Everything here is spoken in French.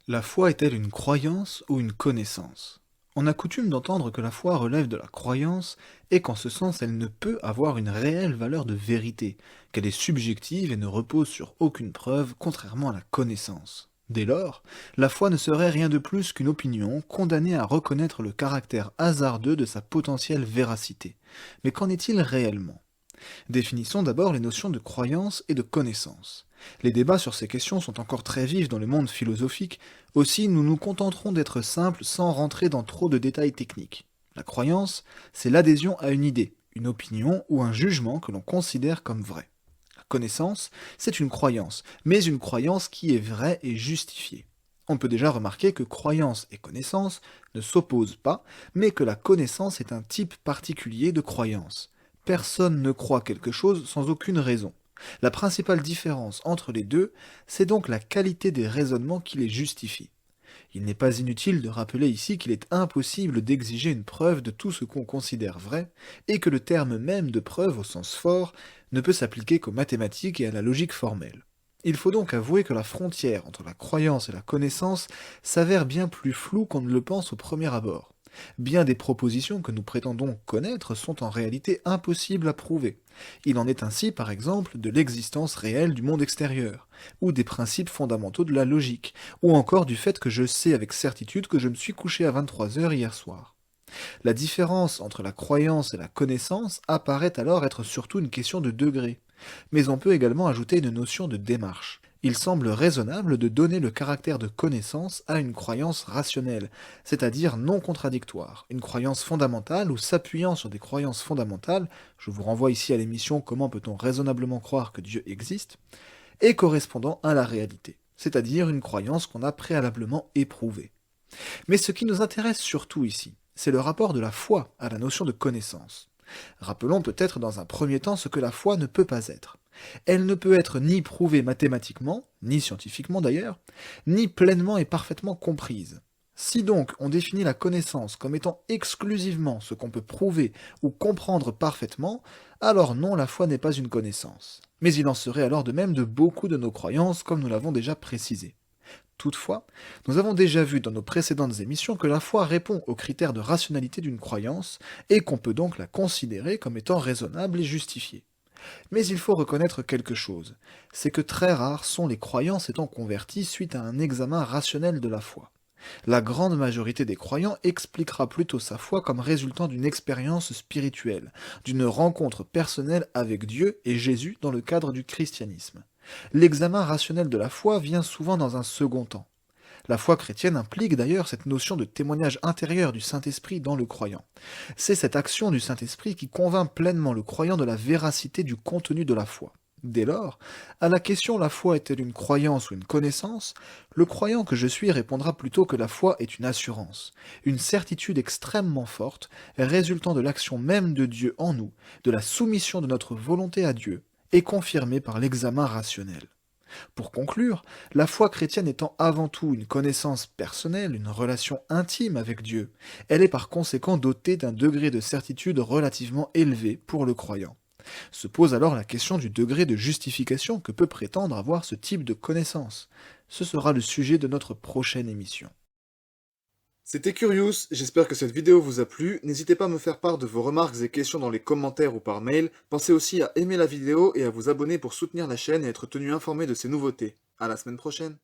La foi est-elle une croyance ou une connaissance? On a coutume d'entendre que la foi relève de la croyance et qu'en ce sens elle ne peut avoir une réelle valeur de vérité, qu'elle est subjective et ne repose sur aucune preuve, contrairement à la connaissance. Dès lors, la foi ne serait rien de plus qu'une opinion condamnée à reconnaître le caractère hasardeux de sa potentielle véracité. Mais qu'en est-il réellement? Définissons d'abord les notions de croyance et de connaissance. Les débats sur ces questions sont encore très vifs dans le monde philosophique, aussi nous nous contenterons d'être simples sans rentrer dans trop de détails techniques. La croyance, c'est l'adhésion à une idée, une opinion ou un jugement que l'on considère comme vrai. La connaissance, c'est une croyance, mais une croyance qui est vraie et justifiée. On peut déjà remarquer que croyance et connaissance ne s'opposent pas, mais que la connaissance est un type particulier de croyance. Personne ne croit quelque chose sans aucune raison. La principale différence entre les deux, c'est donc la qualité des raisonnements qui les justifient. Il n'est pas inutile de rappeler ici qu'il est impossible d'exiger une preuve de tout ce qu'on considère vrai, et que le terme même de preuve au sens fort ne peut s'appliquer qu'aux mathématiques et à la logique formelle. Il faut donc avouer que la frontière entre la croyance et la connaissance s'avère bien plus floue qu'on ne le pense au premier abord. Bien des propositions que nous prétendons connaître sont en réalité impossibles à prouver. Il en est ainsi, par exemple, de l'existence réelle du monde extérieur, ou des principes fondamentaux de la logique, ou encore du fait que je sais avec certitude que je me suis couché à 23 heures hier soir. La différence entre la croyance et la connaissance apparaît alors être surtout une question de degré. Mais on peut également ajouter une notion de démarche. Il semble raisonnable de donner le caractère de connaissance à une croyance rationnelle, c'est-à-dire non contradictoire, une croyance fondamentale ou s'appuyant sur des croyances fondamentales, je vous renvoie ici à l'émission Comment peut-on raisonnablement croire que Dieu existe, et correspondant à la réalité, c'est-à-dire une croyance qu'on a préalablement éprouvée. Mais ce qui nous intéresse surtout ici, c'est le rapport de la foi à la notion de connaissance. Rappelons peut-être dans un premier temps ce que la foi ne peut pas être. Elle ne peut être ni prouvée mathématiquement, ni scientifiquement d'ailleurs, ni pleinement et parfaitement comprise. Si donc on définit la connaissance comme étant exclusivement ce qu'on peut prouver ou comprendre parfaitement, alors non, la foi n'est pas une connaissance. Mais il en serait alors de même de beaucoup de nos croyances, comme nous l'avons déjà précisé. Toutefois, nous avons déjà vu dans nos précédentes émissions que la foi répond aux critères de rationalité d'une croyance et qu'on peut donc la considérer comme étant raisonnable et justifiée. Mais il faut reconnaître quelque chose, c'est que très rares sont les croyances étant converties suite à un examen rationnel de la foi. La grande majorité des croyants expliquera plutôt sa foi comme résultant d'une expérience spirituelle, d'une rencontre personnelle avec Dieu et Jésus dans le cadre du christianisme. L'examen rationnel de la foi vient souvent dans un second temps. La foi chrétienne implique d'ailleurs cette notion de témoignage intérieur du Saint-Esprit dans le croyant. C'est cette action du Saint-Esprit qui convainc pleinement le croyant de la véracité du contenu de la foi. Dès lors, à la question la foi est-elle une croyance ou une connaissance, le croyant que je suis répondra plutôt que la foi est une assurance, une certitude extrêmement forte, résultant de l'action même de Dieu en nous, de la soumission de notre volonté à Dieu, et confirmée par l'examen rationnel. Pour conclure, la foi chrétienne étant avant tout une connaissance personnelle, une relation intime avec Dieu, elle est par conséquent dotée d'un degré de certitude relativement élevé pour le croyant. Se pose alors la question du degré de justification que peut prétendre avoir ce type de connaissance. Ce sera le sujet de notre prochaine émission. C'était Curious, j'espère que cette vidéo vous a plu. N'hésitez pas à me faire part de vos remarques et questions dans les commentaires ou par mail. Pensez aussi à aimer la vidéo et à vous abonner pour soutenir la chaîne et être tenu informé de ses nouveautés. À la semaine prochaine.